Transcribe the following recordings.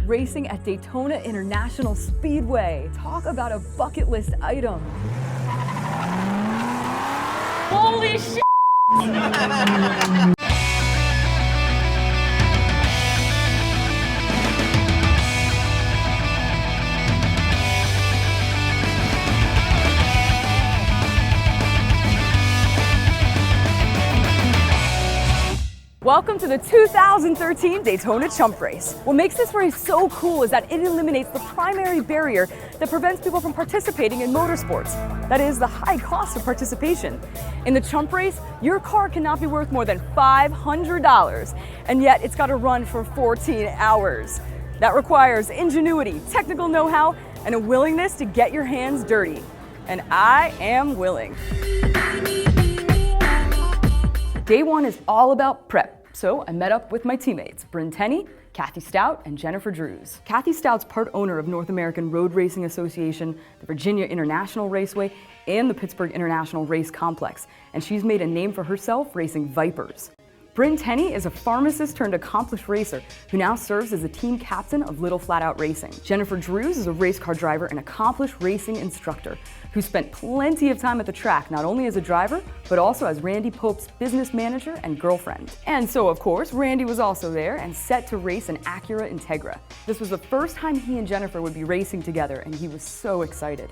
racing at Daytona International Speedway. Talk about a bucket list item. Holy shit! Welcome to the 2013 Daytona Chump race. What makes this race so cool is that it eliminates the primary barrier that prevents people from participating in motorsports. That is the high cost of participation. In the Chump race, your car cannot be worth more than $500, and yet it's got to run for 14 hours. That requires ingenuity, technical know-how, and a willingness to get your hands dirty. And I am willing. Day one is all about prep, so I met up with my teammates, Bryn Tenney, Kathy Stout, and Jennifer Drews. Kathy Stout's part owner of North American Road Racing Association, the Virginia International Raceway, and the Pittsburgh International Race Complex, and she's made a name for herself racing Vipers. Bryn Tenney is a pharmacist turned accomplished racer who now serves as the team captain of Little Flatout Racing. Jennifer Drews is a race car driver and accomplished racing instructor who spent plenty of time at the track, not only as a driver, but also as Randy Pope's business manager and girlfriend. And so, of course, Randy was also there and set to race an Acura Integra. This was the first time he and Jennifer would be racing together, and he was so excited.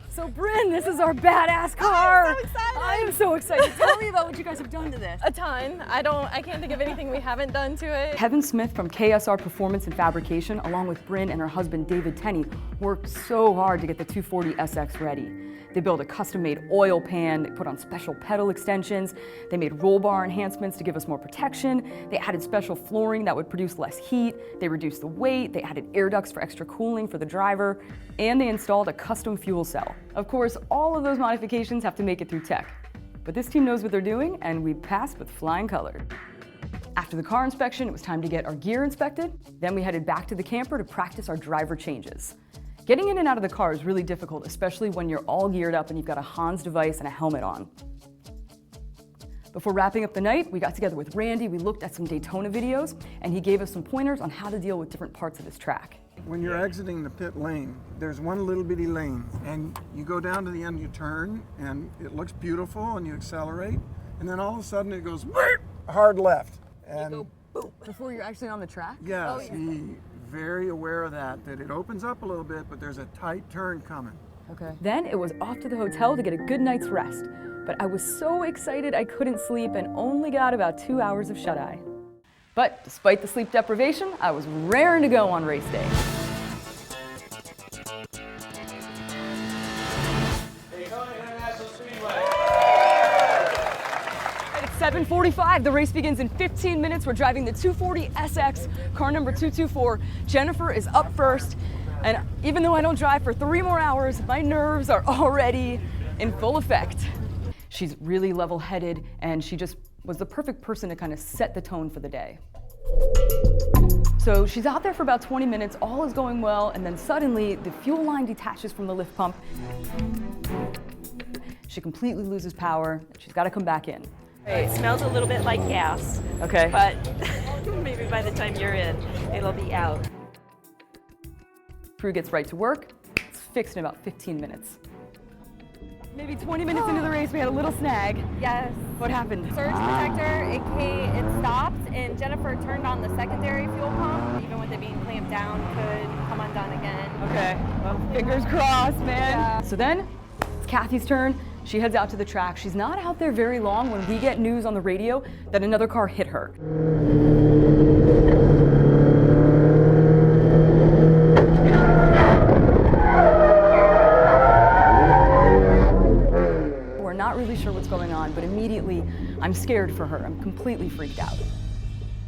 So Bryn, this is our badass car. I'm so excited. I am so excited. Tell me about what you guys have done to this. A ton. I can't think of anything we haven't done to it. Kevin Smith from KSR Performance Fabrication, along with Bryn and her husband David Tenney, worked so hard to get the 240SX ready. They built a custom-made oil pan, they put on special pedal extensions, they made roll bar enhancements to give us more protection, they added special flooring that would produce less heat, they reduced the weight, they added air ducts for extra cooling for the driver, and they installed a custom fuel cell. Of course, all of those modifications have to make it through tech. But this team knows what they're doing, and we passed with flying colors. After the car inspection, it was time to get our gear inspected. Then we headed back to the camper to practice our driver changes. Getting in and out of the car is really difficult, especially when you're all geared up and you've got a Hans device and a helmet on. Before wrapping up the night, we got together with Randy, we looked at some Daytona videos, and he gave us some pointers on how to deal with different parts of this track. When you're exiting the pit lane, there's one little bitty lane, and you go down to the end, you turn, and it looks beautiful, and you accelerate, and then all of a sudden it goes hard left. And You go boom before you're actually on the track? yes, be very aware of that it opens up a little bit, but there's a tight turn coming. Okay. Then it was off to the hotel to get a good night's rest. But I was so excited I couldn't sleep and only got about 2 hours of shut-eye. But despite the sleep deprivation, I was raring to go on race day. Daytona International Speedway. It's 7:45. The race begins in 15 minutes. We're driving the 240SX, car number 224. Jennifer is up first. And even though I don't drive for 3 more hours, my nerves are already in full effect. She's really level-headed, and she just was the perfect person to kind of set the tone for the day. So she's out there for about 20 minutes, all is going well, and then suddenly the fuel line detaches from the lift pump. She completely loses power. She's got to come back in. It smells a little bit like gas, Okay. but maybe by the time you're in, it'll be out. Crew gets right to work. It's fixed in about 15 minutes. Maybe 20 minutes into the race, we had a little snag. Yes. What happened? Surge protector, it stopped, and Jennifer turned on the secondary fuel pump. Even with it being clamped down, could come undone again. Okay, well, fingers crossed, man. Yeah. So then, it's Kathy's turn. She heads out to the track. She's not out there very long when we get news on the radio that another car hit her. We're not really sure what's going on, but immediately I'm scared for her. I'm completely freaked out. It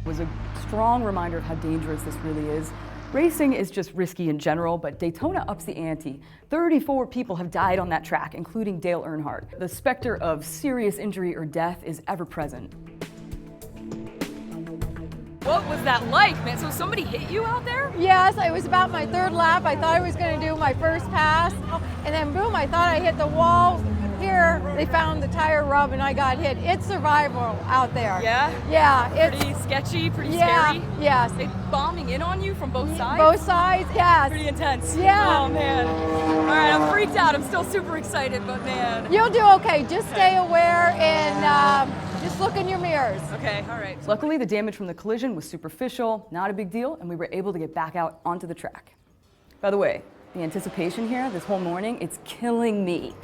was a strong reminder of how dangerous this really is. Racing is just risky in general, but Daytona ups the ante. 34 people have died on that track, including Dale Earnhardt. The specter of serious injury or death is ever present. What was that like, man? So somebody hit you out there? Yes, it was about my third lap. I thought I was going to do my first pass, and then boom, I thought I hit the wall. He gear, they found the tire rub and I got hit. It's survival out there. Yeah? Yeah. It's Pretty sketchy, pretty yeah, scary. yes. They bombing in on you from both sides? Both sides, yes. Pretty intense. Yeah. Oh man. All right, I'm freaked out. I'm still super excited, but man. You'll do okay. Just stay aware and just look in your mirrors. Okay, all right. Luckily, the damage from the collision was superficial, not a big deal, and we were able to get back out onto the track. By the way, the anticipation here this whole morning, it's killing me.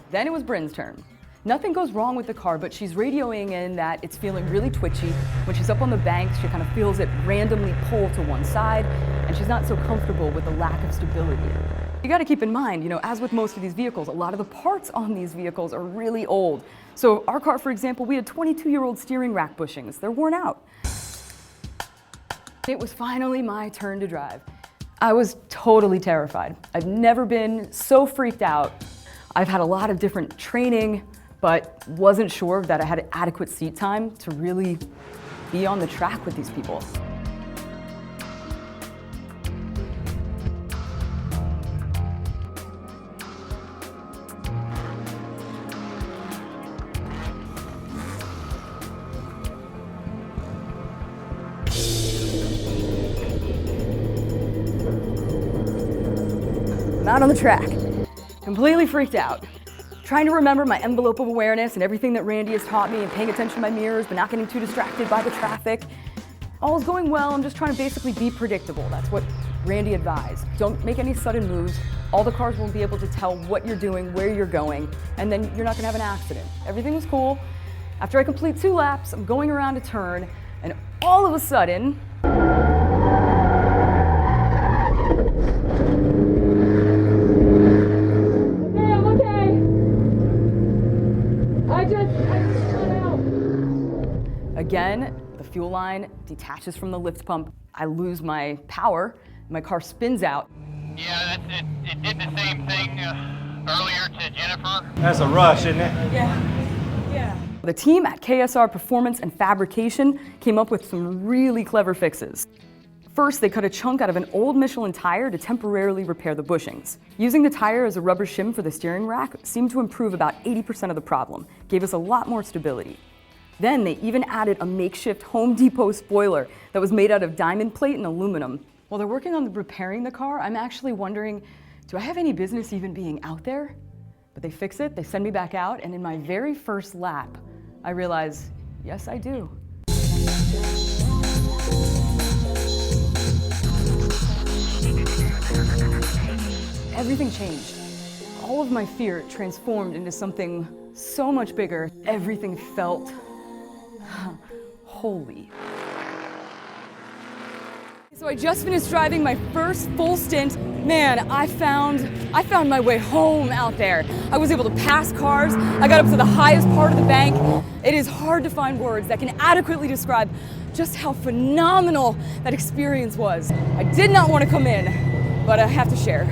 Then it was Bryn's turn. Nothing goes wrong with the car, but she's radioing in that it's feeling really twitchy. When she's up on the banks, she kind of feels it randomly pull to one side, and she's not so comfortable with the lack of stability. You got to keep in mind, as with most of these vehicles, a lot of the parts on these vehicles are really old. So our car, for example, we had 22-year-old steering rack bushings. They're worn out. It was finally my turn to drive. I was totally terrified. I've never been so freaked out. I've had a lot of different training, but wasn't sure that I had adequate seat time to really be on the track with these people. I'm out on the track, completely freaked out. Trying to remember my envelope of awareness and everything that Randy has taught me and paying attention to my mirrors but not getting too distracted by the traffic. All is going well, I'm just trying to basically be predictable. That's what Randy advised. Don't make any sudden moves. All the cars won't be able to tell what you're doing, where you're going, and then you're not gonna have an accident. Everything was cool. After I complete 2 laps, I'm going around a turn, and all of a sudden, again, the fuel line detaches from the lift pump. I lose my power. My car spins out. Yeah, it did the same thing earlier to Jennifer. That's a rush, isn't it? Yeah. The team at KSR Performance and Fabrication came up with some really clever fixes. First, they cut a chunk out of an old Michelin tire to temporarily repair the bushings. Using the tire as a rubber shim for the steering rack seemed to improve about 80% of the problem, gave us a lot more stability. Then they even added a makeshift Home Depot spoiler that was made out of diamond plate and aluminum. While they're working on repairing the car, I'm actually wondering, do I have any business even being out there? But they fix it, they send me back out, and in my very first lap, I realize, yes, I do. Everything changed. All of my fear transformed into something so much bigger. Everything felt holy. So I just finished driving my first full stint. Man, I found my way home out there. I was able to pass cars. I got up to the highest part of the bank. It is hard to find words that can adequately describe just how phenomenal that experience was. I did not want to come in, but I have to share.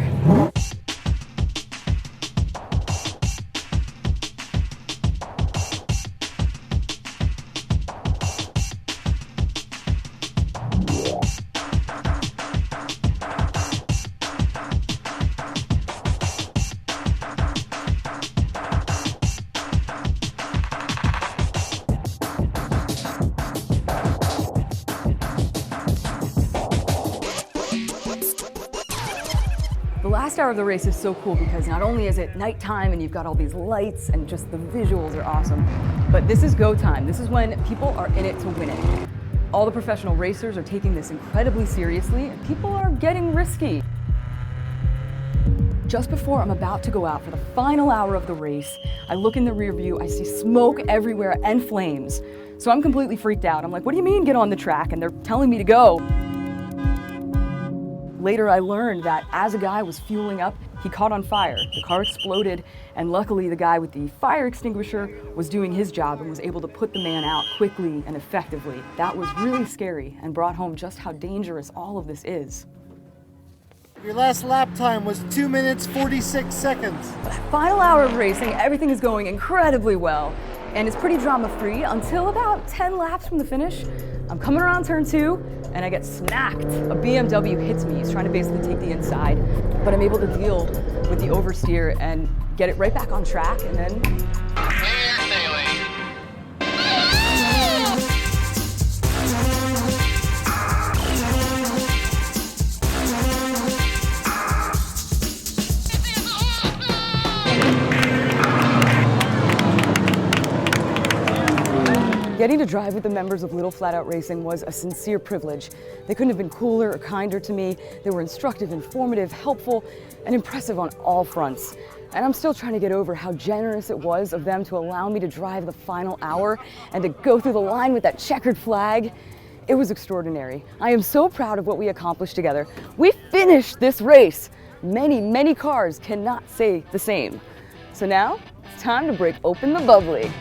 The last hour of the race is so cool because not only is it nighttime and you've got all these lights and just the visuals are awesome, but this is go time. This is when people are in it to win it. All the professional racers are taking this incredibly seriously and people are getting risky. Just before I'm about to go out for the final hour of the race, I look in the rear view, I see smoke everywhere and flames. So I'm completely freaked out. I'm like, what do you mean get on the track? And they're telling me to go. Later, I learned that as a guy was fueling up, he caught on fire. The car exploded, and luckily the guy with the fire extinguisher was doing his job and was able to put the man out quickly and effectively. That was really scary and brought home just how dangerous all of this is. Your last lap time was 2 minutes, 46 seconds. For that final hour of racing, everything is going incredibly well, and it's pretty drama-free until about 10 laps from the finish. I'm coming around turn 2 and I get smacked. A BMW hits me. He's trying to basically take the inside, but I'm able to deal with the oversteer and get it right back on track, and then Clear sailing. getting to drive with the members of Little Flatout Racing was a sincere privilege. They couldn't have been cooler or kinder to me. They were instructive, informative, helpful, and impressive on all fronts. And I'm still trying to get over how generous it was of them to allow me to drive the final hour and to go through the line with that checkered flag. It was extraordinary. I am so proud of what we accomplished together. We finished this race. Many, many cars cannot say the same. So now, it's time to break open the bubbly.